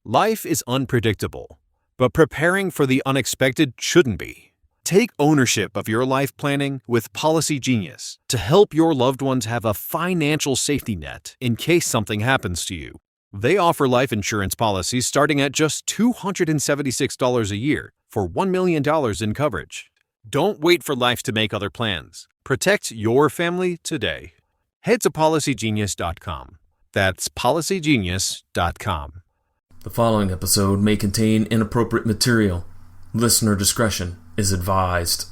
Life is unpredictable, but preparing for the unexpected shouldn't be. Take ownership of your life planning with Policy Genius to help your loved ones have a financial safety net in case something happens to you. They offer life insurance policies starting at just $276 a year for $1 million in coverage. Don't wait for life to make other plans. Protect your family today. Head to PolicyGenius.com. That's PolicyGenius.com. The following episode may contain inappropriate material. Listener discretion is advised.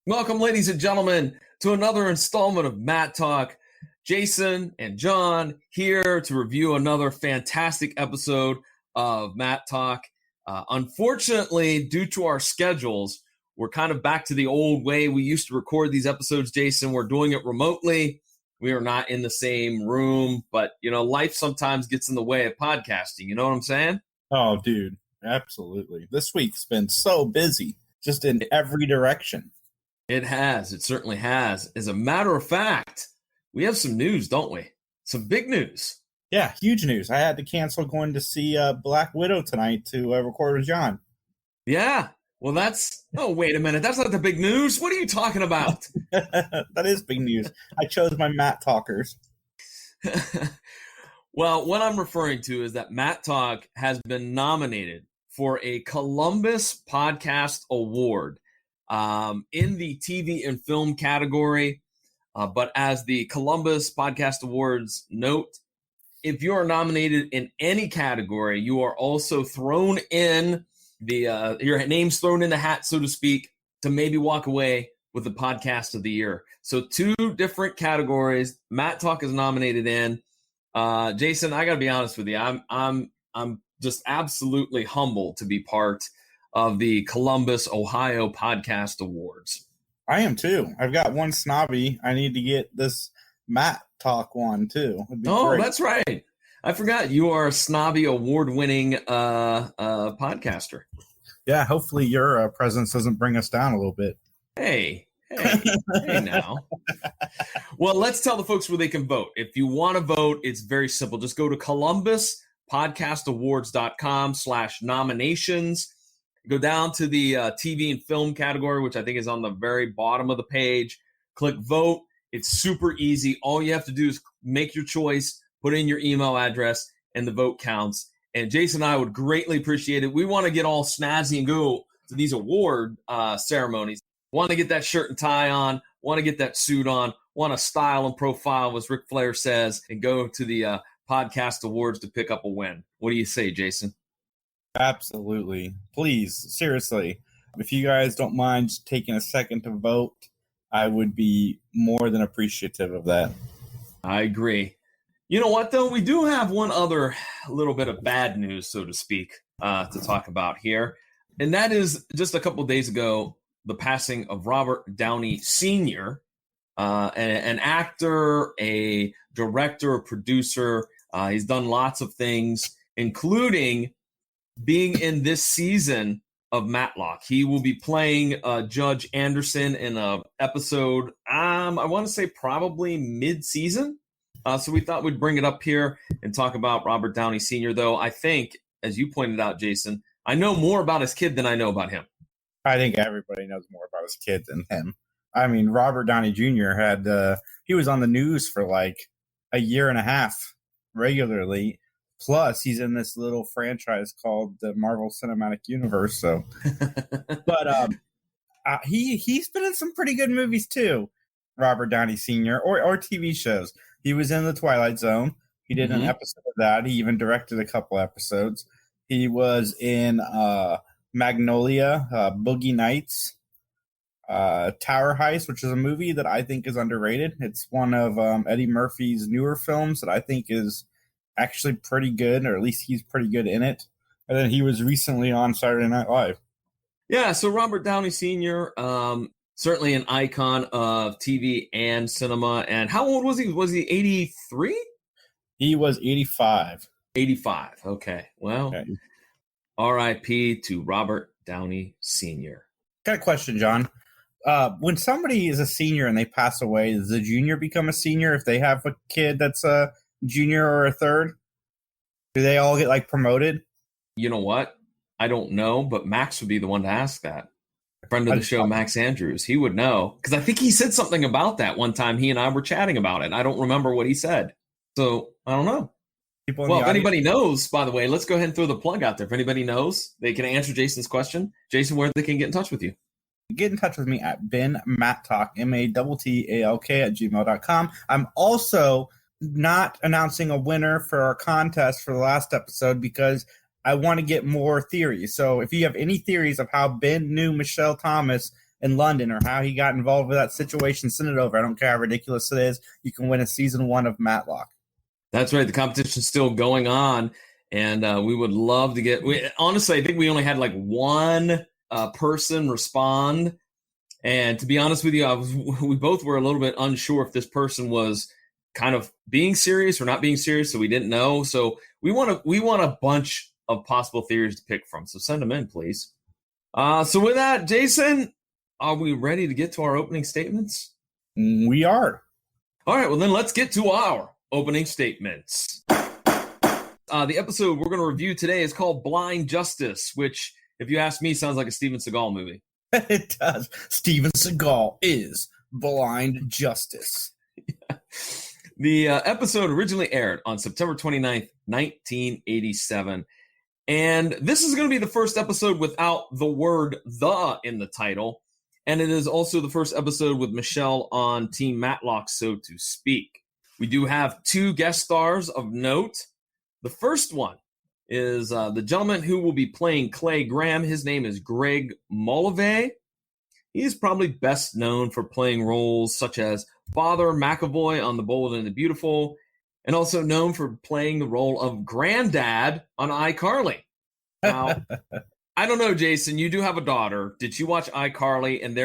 Welcome, ladies and gentlemen, to another installment of Mattalk. Jason and John here to review another fantastic episode of Mattalk. Unfortunately, due to our schedules, we're kind of back to the old way we used to record these episodes, Jason. We're doing it remotely. We are not in the same room, but, life sometimes gets in the way of podcasting. You know what I'm saying? Oh, dude, absolutely. This week's been so busy, just in every direction. It has. It certainly has. As a matter of fact, we have some news, don't we? Some big news. Yeah, huge news. I had to cancel going to see Black Widow tonight to record with John. Yeah. Well, oh, wait a minute. That's not the big news. What are you talking about? That is big news. I chose my Matt Talkers. Well, what I'm referring to is that Mattalk has been nominated for a Columbus Podcast Award. In the TV and film category. But as the Columbus Podcast Awards note, if you are nominated in any category, you are also thrown in your name's thrown in the hat, so to speak, to maybe walk away with the podcast of the year. So 2 different categories Mattalk is nominated in. Jason, I got to be honest with you. I'm just absolutely humbled to be part of the Columbus, Ohio Podcast Awards. I am too. I've got one snobby. I need to get this Matt Talk one too. Great. That's right. I forgot you are a snobby award-winning podcaster. Yeah, hopefully your presence doesn't bring us down a little bit. Hey now. Well, let's tell the folks where they can vote. If you want to vote, it's very simple. Just go to ColumbusPodcastAwards.com/nominations. Go down to the TV and film category, which I think is on the very bottom of the page. Click vote. It's super easy. All you have to do is make your choice, put in your email address, and the vote counts. And Jason and I would greatly appreciate it. We want to get all snazzy and go to these award ceremonies. Want to get that shirt and tie on, want to get that suit on, want to style and profile, as Ric Flair says, and go to the podcast awards to pick up a win. What do you say, Jason? Absolutely. Please, seriously, if you guys don't mind just taking a second to vote, I would be more than appreciative of that. I agree. You know what, though? We do have one other little bit of bad news, so to speak, to talk about here. And that is just a couple of days ago, the passing of Robert Downey Sr., an actor, a director, a producer. He's done lots of things, including being in this season of Matlock. He will be playing Judge Anderson in an episode, I want to say probably mid-season. So we thought we'd bring it up here and talk about Robert Downey Sr., though I think, as you pointed out, Jason, I know more about his kid than I know about him. I think everybody knows more about his kid than him. I mean, Robert Downey Jr. he was on the news for like a year and a half regularly. Plus, he's in this little franchise called the Marvel Cinematic Universe. So, but he's been in some pretty good movies too, Robert Downey Sr. or TV shows. He was in The Twilight Zone. He did an episode of that. He even directed a couple episodes. He was in Magnolia, Boogie Nights. Tower Heist, which is a movie that I think is underrated. It's one of Eddie Murphy's newer films that I think is actually pretty good, or at least he's pretty good in it. And then he was recently on Saturday Night Live. Yeah, so Robert Downey Sr., certainly an icon of TV and cinema. And how old was he? Was he 83? He was 85. 85. Okay. Well, Okay. R.I.P. to Robert Downey Sr. Got a question, John. When somebody is a senior and they pass away, does the junior become a senior if they have a kid that's a junior or a third? Do they all get like promoted? You know what? I don't know, but Max would be the one to ask that. Friend of the show, Max Andrews. He would know, because I think he said something about that one time. He and I were chatting about it. I don't remember what he said. So I don't know. Well, if anybody knows, by the way, let's go ahead and throw the plug out there. If anybody knows, they can answer Jason's question. Jason, where they can get in touch with you? Get in touch with me at Ben Mattalk, Mattalk at gmail.com. I'm also not announcing a winner for our contest for the last episode because I want to get more theories. So if you have any theories of how Ben knew Michelle Thomas in London or how he got involved with that situation, send it over. I don't care how ridiculous it is. You can win a season 1 of Matlock. That's right. The competition's still going on, and we would love to get. Honestly, I think we only had like one person respond, and to be honest with you, we both were a little bit unsure if this person was kind of being serious or not being serious, so we didn't know. So we want a bunch of possible theories to pick from. So send them in, please. So with that, Jason, are we ready to get to our opening statements? We are. All right. Well, then let's get to our opening statements. The episode we're going to review today is called Blind Justice, which, if you ask me, sounds like a Steven Segal movie. It does. Steven Segal is Blind Justice. Yeah. The episode originally aired on September 29th, 1987. And this is going to be the first episode without the word "the" in the title. And it is also the first episode with Michelle on Team Matlock, so to speak. We do have 2 guest stars of note. The first one is the gentleman who will be playing Clay Graham. His name is Greg Mulvey. He is probably best known for playing roles such as Father McAvoy on The Bold and the Beautiful, and also known for playing the role of Granddad on iCarly. Now, I don't know, Jason, you do have a daughter. Did you watch iCarly, and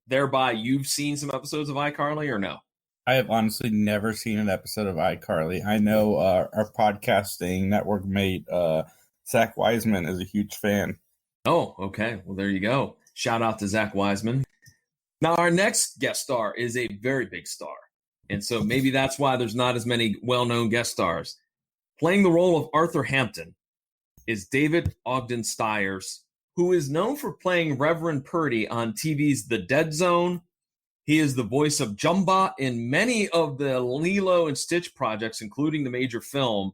thereby you've seen some episodes of iCarly, or no? I have honestly never seen an episode of iCarly. I know our podcasting network mate, Zach Wiseman, is a huge fan. Oh, okay. Well, there you go. Shout out to Zach Wiseman. Now, our next guest star is a very big star. And so maybe that's why there's not as many well-known guest stars. Playing the role of Arthur Hampton is David Ogden Stiers, who is known for playing Reverend Purdy on TV's The Dead Zone. He is the voice of Jumba in many of the Lilo and Stitch projects, including the major film.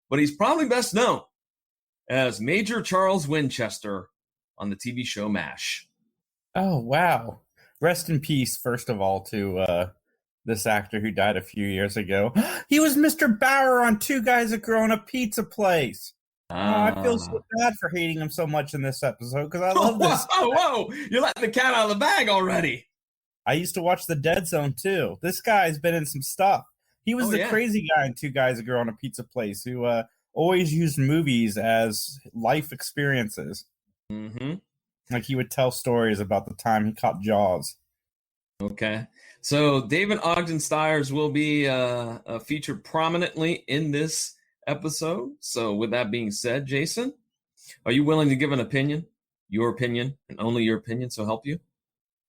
But he's probably best known as Major Charles Winchester on the TV show MASH. Oh, wow. Rest in peace, first of all, to this actor who died a few years ago. He was Mr. Bauer on Two Guys That Grow in a Pizza Place. I feel so bad for hating him so much in this episode because I love this. Whoa. You're letting the cat out of the bag already. I used to watch The Dead Zone, too. This guy's been in some stuff. He was the crazy guy in Two Guys That Grow in a Pizza Place who always used movies as life experiences. Mm-hmm. Like he would tell stories about the time he caught Jaws. Okay. So David Ogden Stiers will be featured prominently in this episode. So with that being said, Jason, are you willing to give an opinion? Your opinion, and only your opinion, so help you?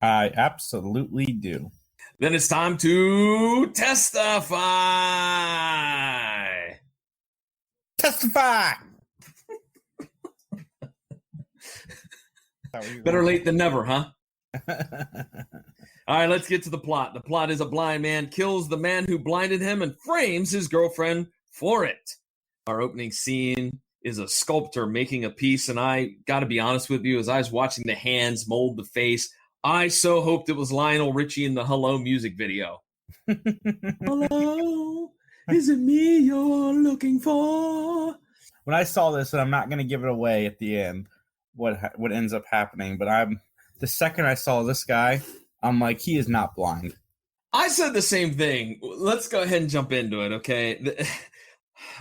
I absolutely do. Then it's time to testify. Testify! Better late than never, huh? All right, let's get to the plot. The plot is a blind man kills the man who blinded him and frames his girlfriend for it. Our opening scene is a sculptor making a piece, and I got to be honest with you, as I was watching the hands mold the face, I so hoped it was Lionel Richie in the Hello music video. Hello, is it me you're looking for? When I saw this, and I'm not going to give it away at the end, what ends up happening, but I'm The second I saw this guy, I'm like, he is not blind. I said the same thing. Let's go ahead and jump into it, okay?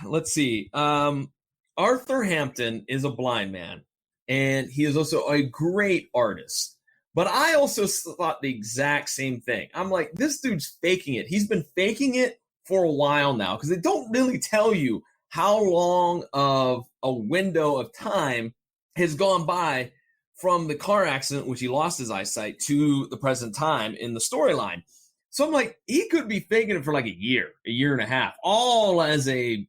Let's see. Arthur Hampton is a blind man, and he is also a great artist. But I also thought the exact same thing. I'm like, this dude's faking it. He's been faking it for a while now because they don't really tell you how long of a window of time has gone by from the car accident, which he lost his eyesight, to the present time in the storyline. So I'm like, he could be faking it for like a year and a half, all as a,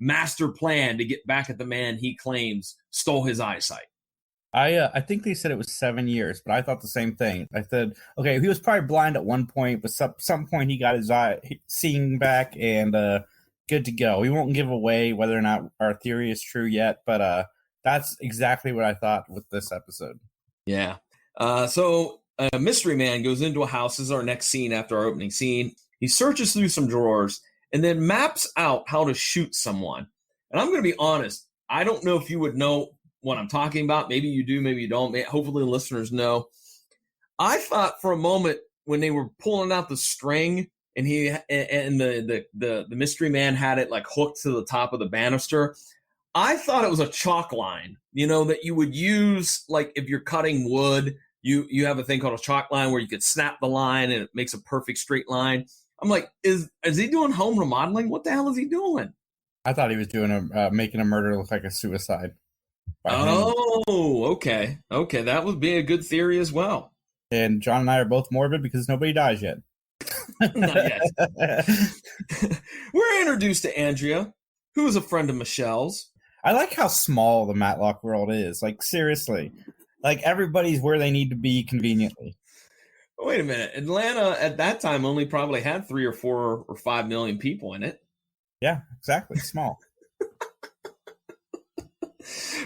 master plan to get back at the man he claims stole his eyesight. I think they said it was 7 years, but I thought the same thing. I said, okay, he was probably blind at one point, but some point he got his eye seeing back and good to go. We won't give away whether or not our theory is true yet, but that's exactly what I thought with this episode. Yeah. So a mystery man goes into a house. This is our next scene after our opening scene. He searches through some drawers and then maps out how to shoot someone. And I'm going to be honest. I don't know if you would know what I'm talking about. Maybe you do, maybe you don't. Hopefully the listeners know. I thought for a moment when they were pulling out the string and the mystery man had it like hooked to the top of the banister, I thought it was a chalk line, that you would use like if you're cutting wood. You have a thing called a chalk line where you could snap the line and it makes a perfect straight line. I'm like, is he doing home remodeling? What the hell is he doing? I thought he was doing making a murder look like a suicide. Oh, okay. Okay, that would be a good theory as well. And John and I are both morbid because nobody dies yet. Not yet. We're introduced to Andrea, who is a friend of Michelle's. I like how small the Matlock world is. Like, seriously. Like, everybody's where they need to be conveniently. Wait a minute. Atlanta at that time only probably had 3 or 4 or 5 million people in it. Yeah, exactly. Small.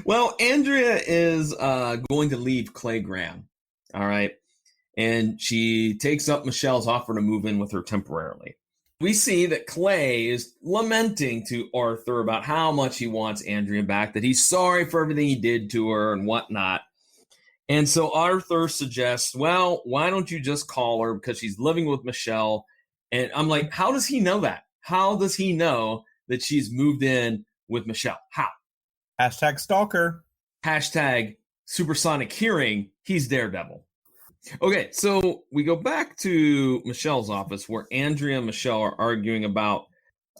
Well, Andrea is going to leave Clay Graham. All right. And she takes up Michelle's offer to move in with her temporarily. We see that Clay is lamenting to Arthur about how much he wants Andrea back, that he's sorry for everything he did to her and whatnot. And so Arthur suggests, well, why don't you just call her because she's living with Michelle? And I'm like, how does he know that? How does he know that she's moved in with Michelle? How? Hashtag stalker. Hashtag supersonic hearing. He's Daredevil. Okay, so we go back to Michelle's office where Andrea and Michelle are arguing about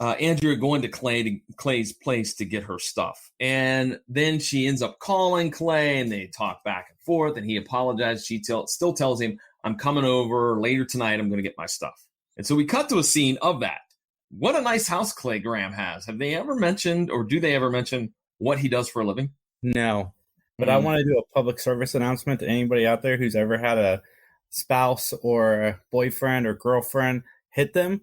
Andrea going to Clay's place to get her stuff. And then she ends up calling Clay and they talk back and forth and he apologizes. She still tells him, I'm coming over later tonight. I'm going to get my stuff. And so we cut to a scene of that. What a nice house Clay Graham has. Have they ever mentioned or do they ever mention what he does for a living? No. But I want to do a public service announcement to anybody out there who's ever had a spouse or a boyfriend or girlfriend hit them.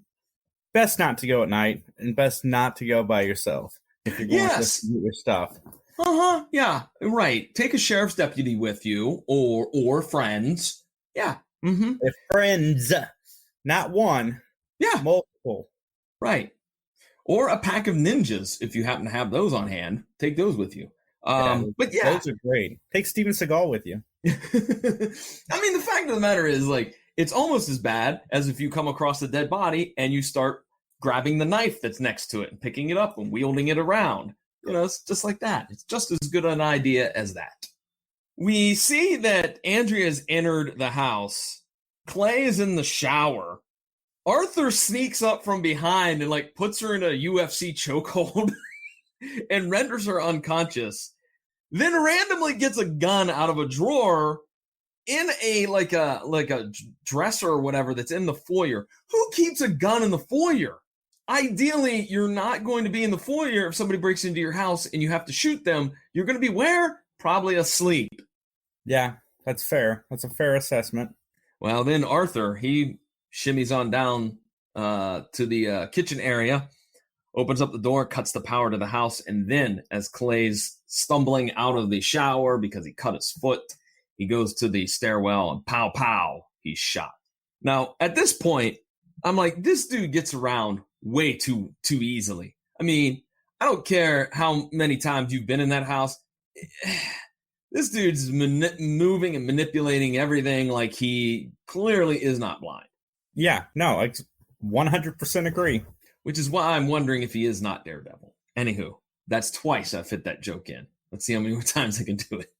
Best not to go at night and best not to go by yourself if you're going to get your stuff. Uh-huh. Yeah, right. Take a sheriff's deputy with you or friends. Yeah. Mm-hmm. If friends, not one. Yeah. Multiple. Right. Or a pack of ninjas if you happen to have those on hand. Take those with you. But yeah, those are great. Take Steven Segal with you. I mean, the fact of the matter is, like, it's almost as bad as if you come across a dead body and you start grabbing the knife that's next to it and picking it up and wielding it around. It's just like that. It's just as good an idea as that. We see that Andrea has entered the house. Clay is in the shower. Arthur sneaks up from behind and like puts her in a UFC chokehold and renders her unconscious. Then randomly gets a gun out of a drawer in a like a dresser or whatever that's in the foyer. Who keeps a gun in the foyer? Ideally, you're not going to be in the foyer if somebody breaks into your house and you have to shoot them. You're going to be where? Probably asleep. Yeah, that's fair. That's a fair assessment. Well, then Arthur, he shimmies on down to the kitchen area, opens up the door, cuts the power to the house, and then as Clay's stumbling out of the shower because he cut his foot, he goes to the stairwell and pow, pow, he's shot. Now, at this point, I'm like, this dude gets around way too easily. I mean, I don't care how many times you've been in that house. This dude's moving and manipulating everything like he clearly is not blind. Yeah, no, I 100% agree. Which is why I'm wondering if he is not Daredevil. Anywho, that's twice I fit that joke in. Let's see how many more times I can do it.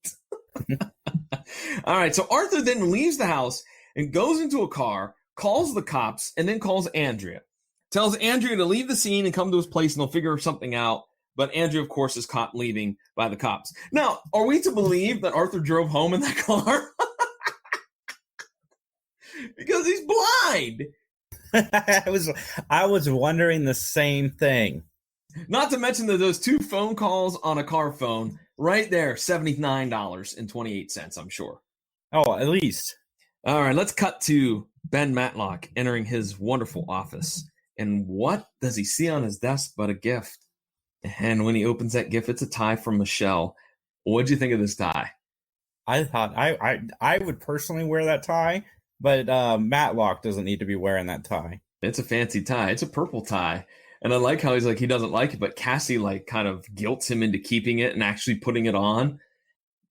All right, so Arthur then leaves the house and goes into a car, calls the cops, and then calls Andrea. Tells Andrea to leave the scene and come to his place and they'll figure something out. But Andrea, of course, is caught leaving by the cops. Now, are we to believe that Arthur drove home in that car? Because he's blind. I was wondering the same thing. Not to mention that those 2 phone calls on a car phone, right there, $79.28, I'm sure. Oh, at least. All right, let's cut to Ben Matlock entering his wonderful office. And what does he see on his desk but a gift? And when he opens that gift, it's a tie from Michelle. What'd you think of this tie? I thought I would personally wear that tie, but Matlock doesn't need to be wearing that tie. It's a fancy tie. It's a purple tie. And I like how he's like, he doesn't like it, but Cassie like kind of guilts him into keeping it and actually putting it on.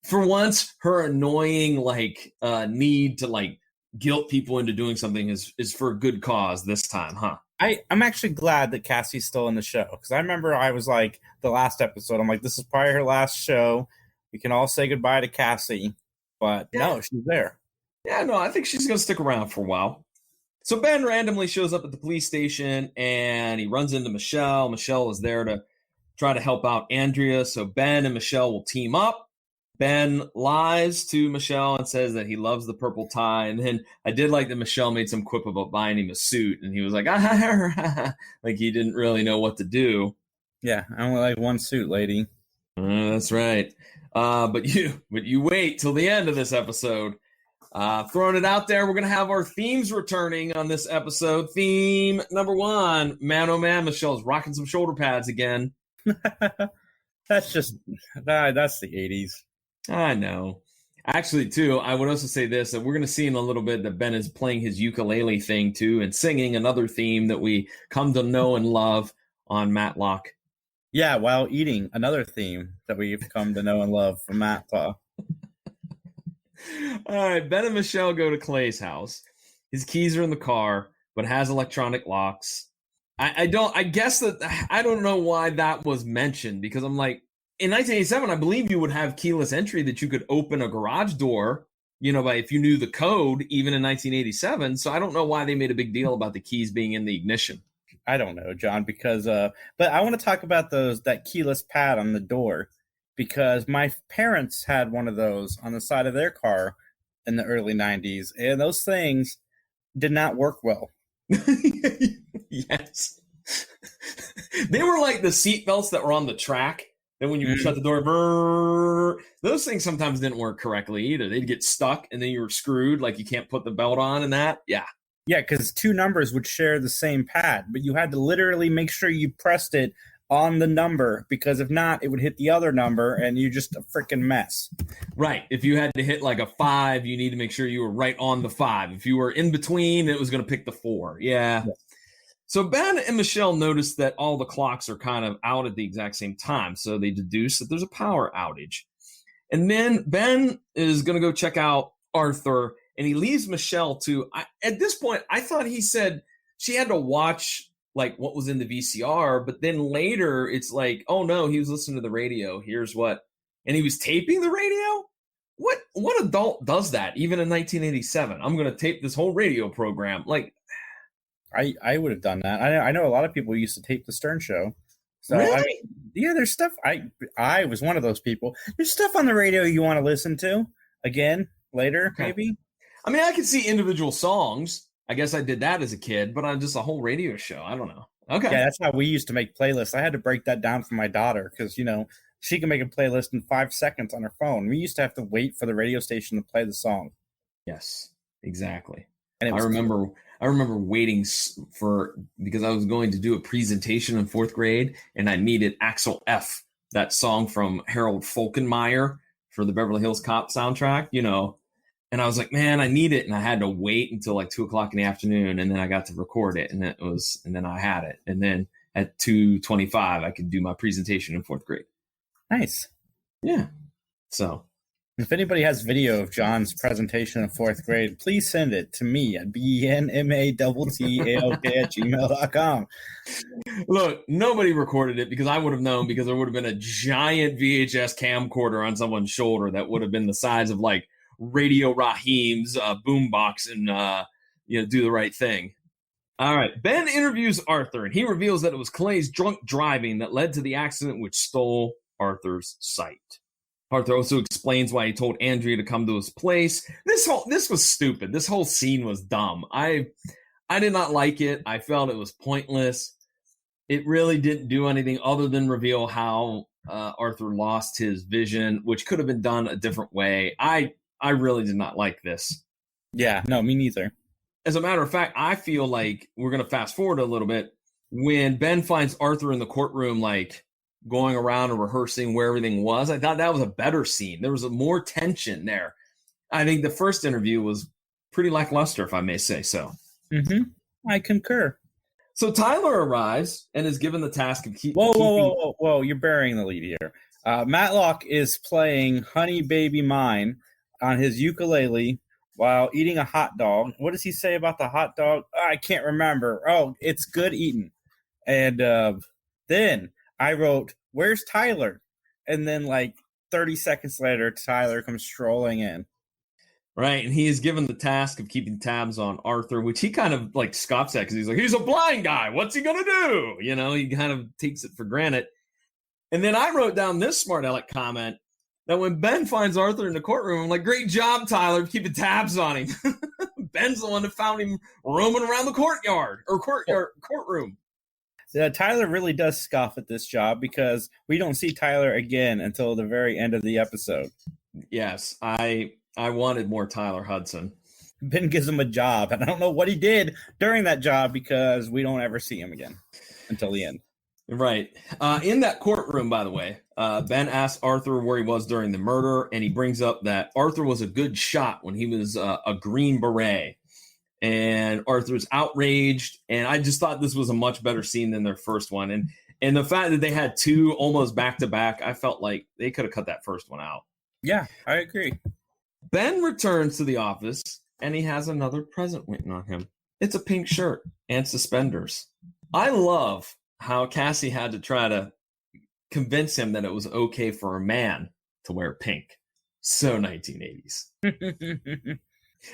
For once, her annoying like need to like guilt people into doing something is for a good cause this time, huh? I'm actually glad that Cassie's still in the show, because I remember I was like, the last episode, I'm like, this is probably her last show. We can all say goodbye to Cassie. But no, she's there. Yeah, no, I think she's going to stick around for a while. So Ben randomly shows up at the police station and he runs into Michelle. Michelle is there to try to help out Andrea. So Ben and Michelle will team up. Ben lies to Michelle and says that he loves the purple tie. And then I did like that Michelle made some quip about buying him a suit. And he was like, like he didn't really know what to do. Yeah, I only like one suit, lady. That's right. But you wait till the end of this episode. Throwing it out there, we're going to have our themes returning on this episode. Theme number 1, man, oh man, Michelle's rocking some shoulder pads again. That's the 80s. I know. Actually, too, I would also say this, that we're going to see in a little bit that Ben is playing his ukulele thing, too, and singing another theme that we come to know and love on Matlock. Yeah, while eating another theme that we've come to know and love from Matlock. All right, Ben and Michelle go to Clay's house. His keys are in the car, but has electronic locks. I don't know why that was mentioned, because I'm like, in 1987, I believe you would have keyless entry that you could open a garage door, by if you knew the code, even in 1987. So I don't know why they made a big deal about the keys being in the ignition. I don't know, John, because but I want to talk about that keyless pad on the door, because my parents had one of those on the side of their car in the early 90s, and those things did not work well. Yes. They were like the seat belts that were on the track. Then when you shut the door, brrr, those things sometimes didn't work correctly either. They'd get stuck and then you were screwed, like you can't put the belt on and that. Yeah. Yeah, because 2 numbers would share the same pad, but you had to literally make sure you pressed it on the number, because if not, it would hit the other number and you're just a freaking mess. Right. If you had to hit like a 5, you need to make sure you were right on the 5. If you were in between, it was going to pick the 4. Yeah. Yes. So Ben and Michelle notice that all the clocks are kind of out at the exact same time. So they deduce that there's a power outage. And then Ben is going to go check out Arthur, and he leaves Michelle to, at this point, I thought he said she had to watch like what was in the VCR, but then later it's like, oh no, he was listening to the radio. Here's what, and he was taping the radio. What adult does that? Even in 1987, I'm going to tape this whole radio program. Like, I would have done that. I know a lot of people used to tape the Stern Show. So really? There's stuff. I was one of those people. There's stuff on the radio you want to listen to again later, maybe. I mean, I could see individual songs. I guess I did that as a kid, but on just a whole radio show, I don't know. Okay. Yeah, that's how we used to make playlists. I had to break that down for my daughter because, she can make a playlist in 5 seconds on her phone. We used to have to wait for the radio station to play the song. Yes, exactly. And I remember waiting because I was going to do a presentation in 4th grade, and I needed Axel F, that song from Harold Falkenmeyer for the Beverly Hills Cop soundtrack, And I was like, man, I need it. And I had to wait until like 2:00 in the afternoon. And then I got to record it. And then I had it. And then at 2:25, I could do my presentation in 4th grade. Nice. Yeah. So If anybody has video of John's presentation in 4th grade, please send it to me at benmattalk@gmail.com. Look, nobody recorded it because I would have known, because there would have been a giant VHS camcorder on someone's shoulder that would have been the size of like Radio Raheem's boombox and Do the Right Thing. All right. Ben interviews Arthur, and he reveals that it was Clay's drunk driving that led to the accident which stole Arthur's sight. Arthur also explains why he told Andrea to come to his place. This was stupid. This whole scene was dumb. I did not like it. I felt it was pointless. It really didn't do anything other than reveal how Arthur lost his vision, which could have been done a different way. I really did not like this. Yeah, no, me neither. As a matter of fact, I feel like we're going to fast forward a little bit. When Ben finds Arthur in the courtroom, like going around and rehearsing where everything was, I thought that was a better scene. There was more tension there. I think the first interview was pretty lackluster, if I may say so. Mm-hmm. I concur. So Tyler arrives and is given the task of keeping... Whoa, you're burying the lead here. Matlock is playing Honey Baby Mine on his ukulele while eating a hot dog. What does he say about the hot dog? I can't remember. Oh, it's good eating. And then I wrote, "Where's Tyler?" And then like 30 seconds later, Tyler comes strolling in. Right, and he is given the task of keeping tabs on Arthur, which he kind of like scoffs at because he's like, he's a blind guy. What's he going to do? He kind of takes it for granted. And then I wrote down this smart aleck comment that when Ben finds Arthur in the courtroom, I'm like, great job, Tyler, keeping tabs on him. Ben's the one that found him roaming around the courtroom. Tyler really does scoff at this job because we don't see Tyler again until the very end of the episode. Yes, I wanted more Tyler Hudson. Ben gives him a job, and I don't know what he did during that job because we don't ever see him again until the end. Right. In that courtroom, by the way, Ben asks Arthur where he was during the murder, and he brings up that Arthur was a good shot when he was a Green Beret. And Arthur's outraged, and I just thought this was a much better scene than their first one. And the fact that they had two almost back-to-back, I felt like they could have cut that first one out. Yeah, I agree. Ben returns to the office, and he has another present waiting on him. It's a pink shirt and suspenders. I love how Cassie had to try to convince him that it was okay for a man to wear pink. So 1980s.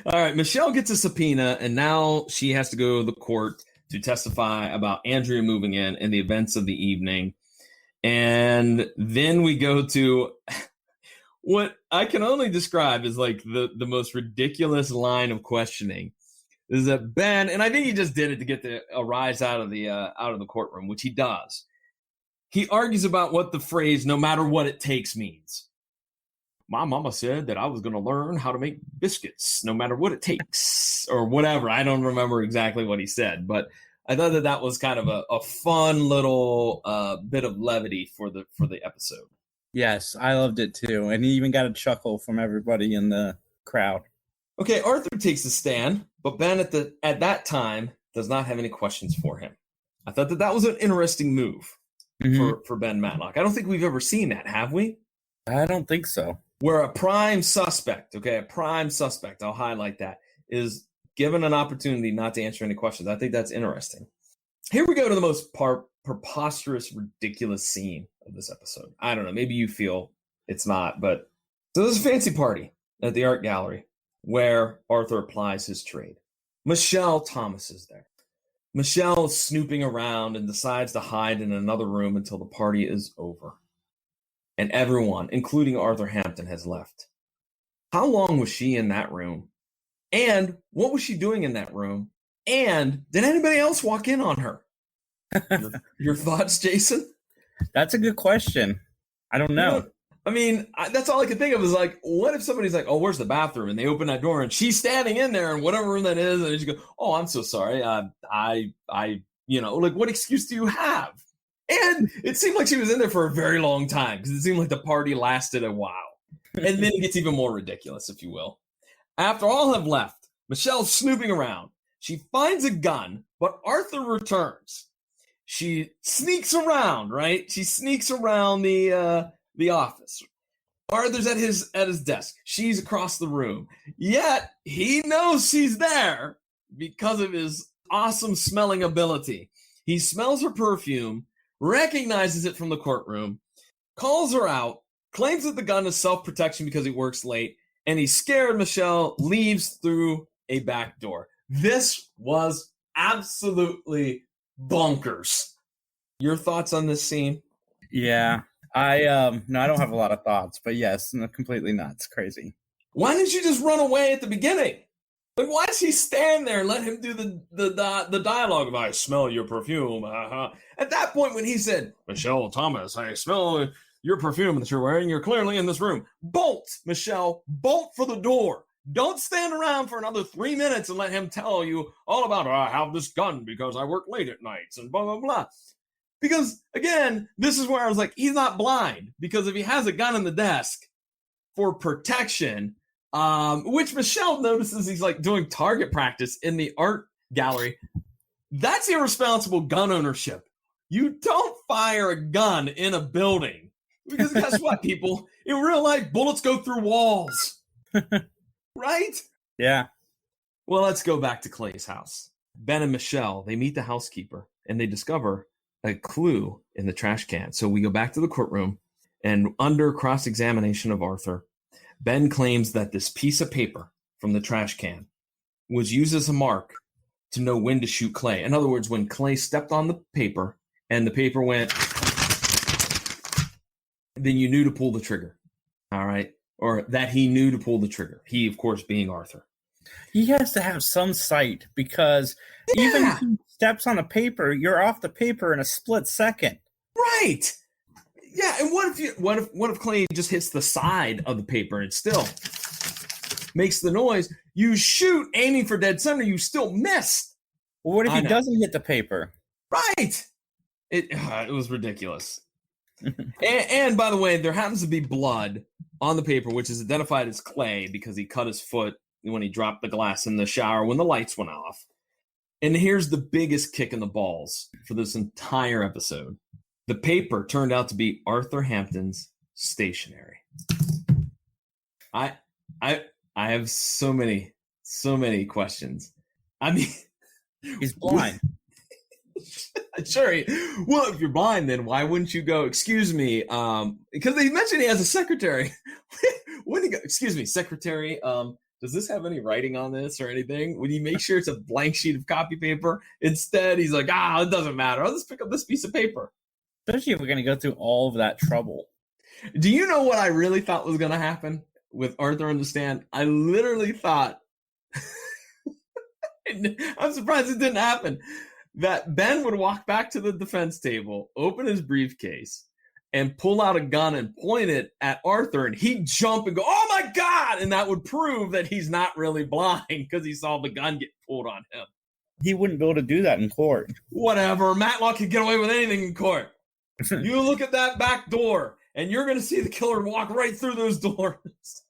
All right, Michelle gets a subpoena, and now she has to go to the court to testify about Andrea moving in and the events of the evening. And then we go to what I can only describe as like the most ridiculous line of questioning. Is that Ben, and I think he just did it to get a rise out of the courtroom, which he does. He argues about what the phrase "no matter what it takes" means. My mama said that I was going to learn how to make biscuits no matter what it takes, or whatever. I don't remember exactly what he said, but I thought that was kind of a fun little bit of levity for the episode. Yes, I loved it too. And he even got a chuckle from everybody in the crowd. Okay, Arthur takes the stand, but Ben at that time does not have any questions for him. I thought that was an interesting move for Ben Matlock. I don't think we've ever seen that, have we? I don't think so. Where a prime suspect, I'll highlight that, is given an opportunity not to answer any questions. I think that's interesting. Here we go to the most preposterous, ridiculous scene of this episode. I don't know, maybe you feel it's not, but so there's a fancy party at the art gallery where Arthur applies his trade. Michelle Thomas is there. Michelle is snooping around and decides to hide in another room until the party is over. And everyone, including Arthur Hampton, has left. How long was she in that room? And what was she doing in that room? And did anybody else walk in on her? Your thoughts, Jason? That's a good question. I don't know. I mean, that's all I could think of is like, what if somebody's like, oh, where's the bathroom? And they open that door and she's standing in there in whatever room that is. And you go, oh, I'm so sorry. What excuse do you have? And it seemed like she was in there for a very long time because it seemed like the party lasted a while. And then it gets even more ridiculous, if you will. After all have left, Michelle's snooping around. She finds a gun, but Arthur returns. She sneaks around, right? She sneaks around the office. Arthur's at his desk. She's across the room. Yet he knows she's there because of his awesome smelling ability. He smells her perfume, recognizes it from the courtroom, calls her out, claims that the gun is self-protection because he works late, and he's scared Michelle, leaves through a back door. This was absolutely bonkers. Your thoughts on this scene? Yeah. I don't have a lot of thoughts, but yes, completely nuts, crazy. Why didn't you just run away at the beginning? Like, why does he stand there and let him do the dialogue of, I smell your perfume? At that point, when he said, Michelle Thomas, I smell your perfume that you're wearing, you're clearly in this room. Bolt, Michelle, bolt for the door. Don't stand around for another 3 minutes and let him tell you all about, I have this gun because I work late at nights and blah, blah, blah. Because, again, this is where I was like, he's not blind. Because if he has a gun in the desk for protection, which Michelle notices he's like doing target practice in the art gallery, that's irresponsible gun ownership. You don't fire a gun in a building. Because guess what, people? In real life, bullets go through walls. Right? Yeah. Well, let's go back to Clay's house. Ben and Michelle, they meet the housekeeper, and they discover a clue in the trash can. So we go back to the courtroom, and under cross-examination of Arthur, Ben claims that this piece of paper from the trash can was used as a mark to know when to shoot Clay. In other words, when Clay stepped on the paper and the paper went, then you knew to pull the trigger. All right? Or that he knew to pull the trigger. He, of course, being Arthur. He has to have some sight because even if he steps on a paper, you're off the paper in a split second. Right. Yeah, and what if Clay just hits the side of the paper and it still makes the noise? You shoot aiming for dead center, you still miss. Well, what if he doesn't hit the paper? Right. It was ridiculous. and by the way, there happens to be blood on the paper, which is identified as Clay because he cut his foot when he dropped the glass in the shower when the lights went off. And here's the biggest kick in the balls for this entire episode. The paper turned out to be Arthur Hampton's stationery. I have so many questions. I mean, he's blind. Sure. Well, if you're blind, then why wouldn't you go, excuse me, because they mentioned he has a secretary. Wouldn't he go, excuse me, secretary, does this have any writing on this or anything? Would he make sure it's a blank sheet of copy paper? Instead, he's like, it doesn't matter. I'll just pick up this piece of paper. Especially if we're going to go through all of that trouble. Do you know what I really thought was going to happen with Arthur on the stand? I literally thought, I'm surprised it didn't happen, that Ben would walk back to the defense table, open his briefcase, and pull out a gun and point it at Arthur, and he'd jump and go, oh my God! And that would prove that he's not really blind because he saw the gun get pulled on him. He wouldn't be able to do that in court. Whatever. Matlock could get away with anything in court. You look at that back door, and you're going to see the killer walk right through those doors.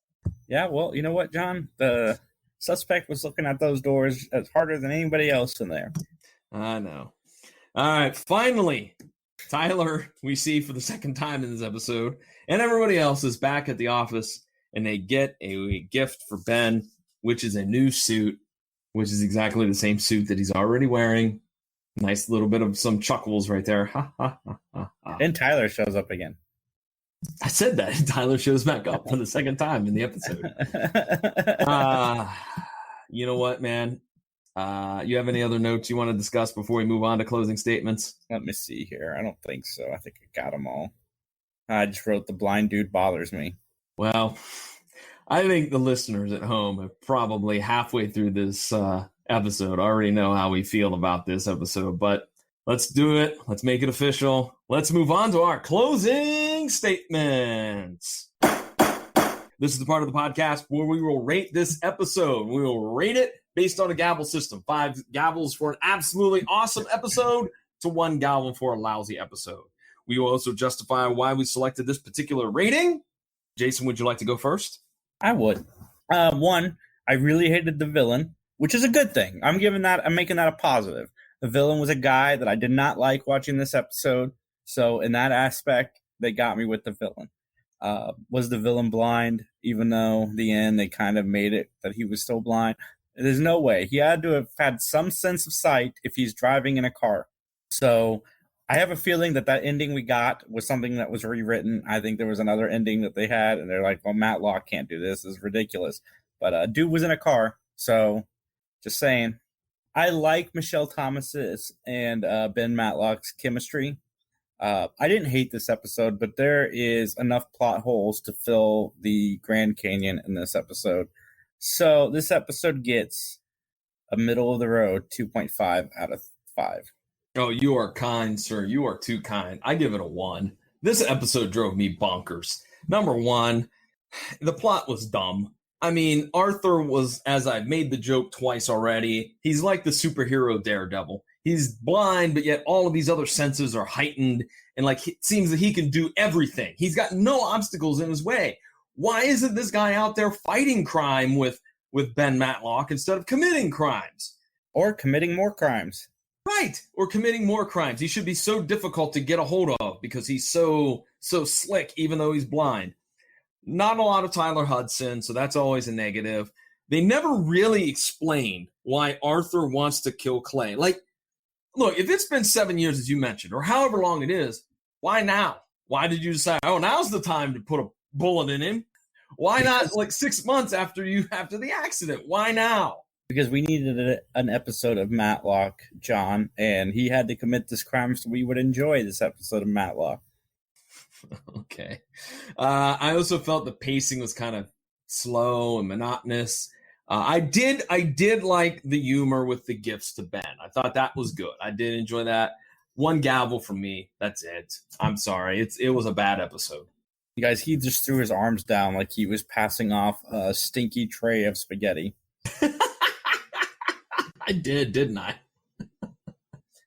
Yeah, well, you know what, John? The suspect was looking at those doors as harder than anybody else in there. I know. All right, finally, Tyler, we see for the second time in this episode, and everybody else is back at the office, and they get a gift for Ben, which is a new suit, which is exactly the same suit that he's already wearing. Nice little bit of some chuckles right there. Ha, ha, ha, ha, ha. And Tyler shows up again. I said that. Tyler shows back up for the second time in the episode. You know what, man? You have any other notes you want to discuss before we move on to closing statements? Let me see here. I don't think so. I think I got them all. I just wrote the blind dude bothers me. Well, I think the listeners at home have probably halfway through this episode already know how we feel about this episode, but let's do it. Let's make it official. Let's move on to our closing statements. This is the part of the podcast where we will rate this episode. We will rate it based on a gavel system. 5 gavels for an absolutely awesome episode to 1 gavel for a lousy episode. We will also justify why we selected this particular rating. Jason, would you like to go first? I would. One, I really hated the villain, which is a good thing. I'm making that a positive. The villain was a guy that I did not like watching this episode. So in that aspect, they got me with the villain. Was the villain blind, even though the end they kind of made it that he was still blind? There's no way. He had to have had some sense of sight if he's driving in a car. So I have a feeling that ending we got was something that was rewritten. I think there was another ending that they had, and they're like, well, Matlock can't do this. This is ridiculous. But dude was in a car, so just saying. I like Michelle Thomas's and Ben Matlock's chemistry. I didn't hate this episode, but there is enough plot holes to fill the Grand Canyon in this episode. So this episode gets a middle of the road 2.5 out of 5. Oh, you are kind, sir. You are too kind. I give it a 1. This episode drove me bonkers. Number 1, the plot was dumb. I mean, Arthur was, as I've made the joke twice already, he's like the superhero Daredevil. He's blind, but yet all of these other senses are heightened, and like it seems that he can do everything. He's got no obstacles in his way. Why isn't this guy out there fighting crime with Ben Matlock instead of committing crimes? Or committing more crimes. Right, or committing more crimes. He should be so difficult to get a hold of because he's so slick, even though he's blind. Not a lot of Tyler Hudson, so that's always a negative. They never really explained why Arthur wants to kill Clay. Like, look, if it's been 7 years, as you mentioned, or however long it is, why now? Why did you decide, oh, now's the time to put a bullet in him? Why not like 6 months after the accident? Why now? Because we needed an episode of Matlock, John, and he had to commit this crime so we would enjoy this episode of Matlock. Okay. I also felt the pacing was kind of slow and monotonous. I did like the humor with the gifts to Ben. I thought that was good. I did enjoy that. 1 gavel from me. That's it. I'm sorry. It was a bad episode. You guys, he just threw his arms down like he was passing off a stinky tray of spaghetti. I did, didn't I?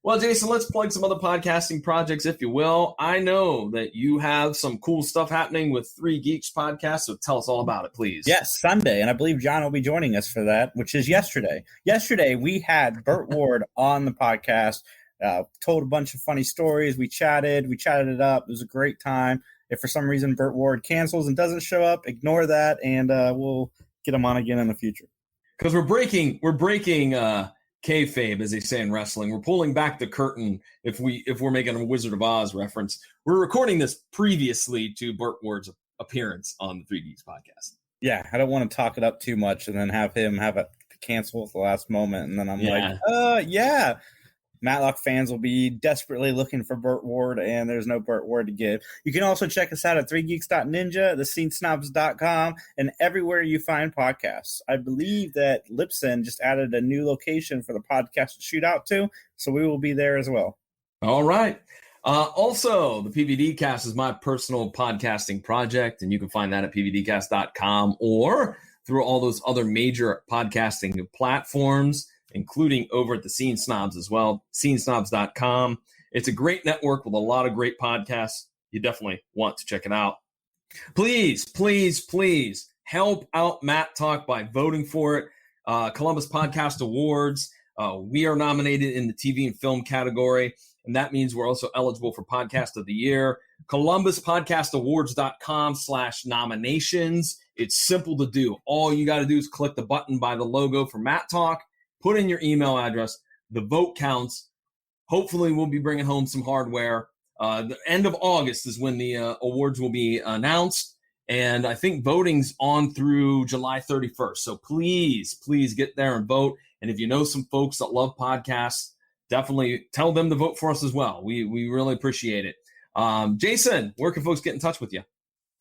Well, Jason, let's plug some other podcasting projects, if you will. I know that you have some cool stuff happening with Three Geeks podcast, so tell us all about it, please. Yes, Sunday, and I believe John will be joining us for that, which is yesterday. Yesterday, we had Burt Ward on the podcast, told a bunch of funny stories. We chatted it up. It was a great time. If for some reason Burt Ward cancels and doesn't show up, ignore that, and we'll get him on again in the future. Because we're breaking kayfabe, as they say in wrestling. We're pulling back the curtain if we're making a Wizard of Oz reference. We're recording this previously to Burt Ward's appearance on the 3 Geeks podcast. Yeah, I don't want to talk it up too much and then have him have it cancel at the last moment, and then I'm yeah. Matlock fans will be desperately looking for Burt Ward, and there's no Burt Ward to give. You can also check us out at 3geeks.ninja, thescenesnobs.com, and everywhere you find podcasts. I believe that Lipson just added a new location for the podcast to shoot out to, so we will be there as well. All right. Also, the PVD Cast is my personal podcasting project, and you can find that at pvdcast.com or through all those other major podcasting platforms, including over at the Scene Snobs as well, scenesnobs.com. It's a great network with a lot of great podcasts. You definitely want to check it out. Please, please, please help out Mattalk by voting for it. Columbus Podcast Awards. We are nominated in the TV and film category, and that means we're also eligible for Podcast of the Year. ColumbusPodcastAwards.com/nominations. It's simple to do. All you got to do is click the button by the logo for Mattalk. Put in your email address. The vote counts. Hopefully, we'll be bringing home some hardware. The end of August is when the awards will be announced. And I think voting's on through July 31st. So please, please get there and vote. And if you know some folks that love podcasts, definitely tell them to vote for us as well. We really appreciate it. Jason, where can folks get in touch with you?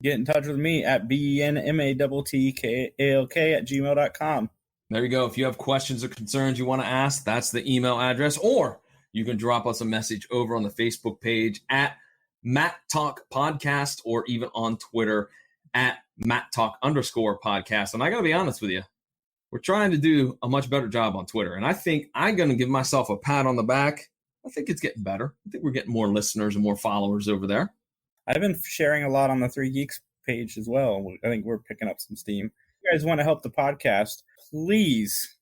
Get in touch with me at benmattalk@gmail.com. There you go. If you have questions or concerns you want to ask, that's the email address. Or you can drop us a message over on the Facebook page at Mattalk Podcast, or even on Twitter at Mattalk_podcast. And I got to be honest with you, we're trying to do a much better job on Twitter. And I think I'm going to give myself a pat on the back. I think it's getting better. I think we're getting more listeners and more followers over there. I've been sharing a lot on the 3 Geeks page as well. I think we're picking up some steam. If you guys want to help the podcast, please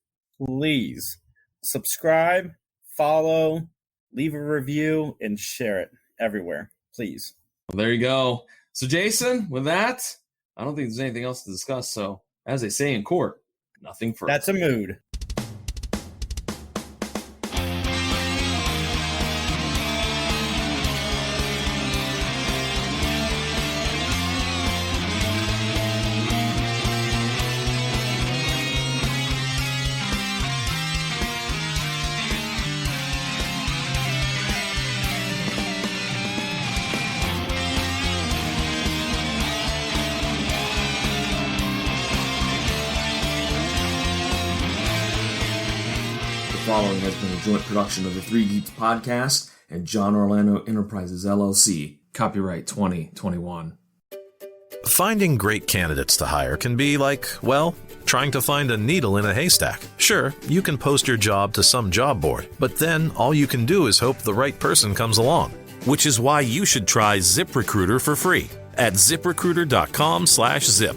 subscribe, follow, leave a review, and share it everywhere, please. Well, there you go. So, Jason, with that, I don't think there's anything else to discuss. So, as they say in court, nothing further. That's a mood. The following has been a joint production of the Three Geeks Podcast and John Orlando Enterprises, LLC. Copyright 2021. Finding great candidates to hire can be like, well, trying to find a needle in a haystack. Sure, you can post your job to some job board, but then all you can do is hope the right person comes along. Which is why you should try ZipRecruiter for free at ZipRecruiter.com/zip.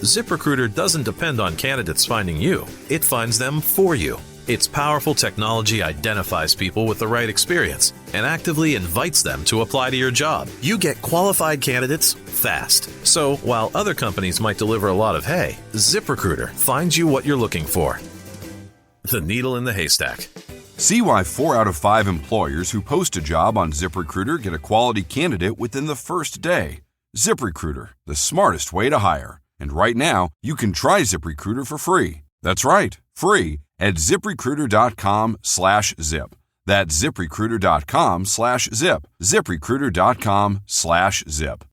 ZipRecruiter doesn't depend on candidates finding you. It finds them for you. Its powerful technology identifies people with the right experience and actively invites them to apply to your job. You get qualified candidates fast. So while other companies might deliver a lot of hay, ZipRecruiter finds you what you're looking for. The needle in the haystack. See why 4 out of 5 employers who post a job on ZipRecruiter get a quality candidate within the first day. ZipRecruiter, the smartest way to hire. And right now, you can try ZipRecruiter for free. That's right, free at ZipRecruiter.com/zip. That's ZipRecruiter.com/zip. ZipRecruiter.com/zip.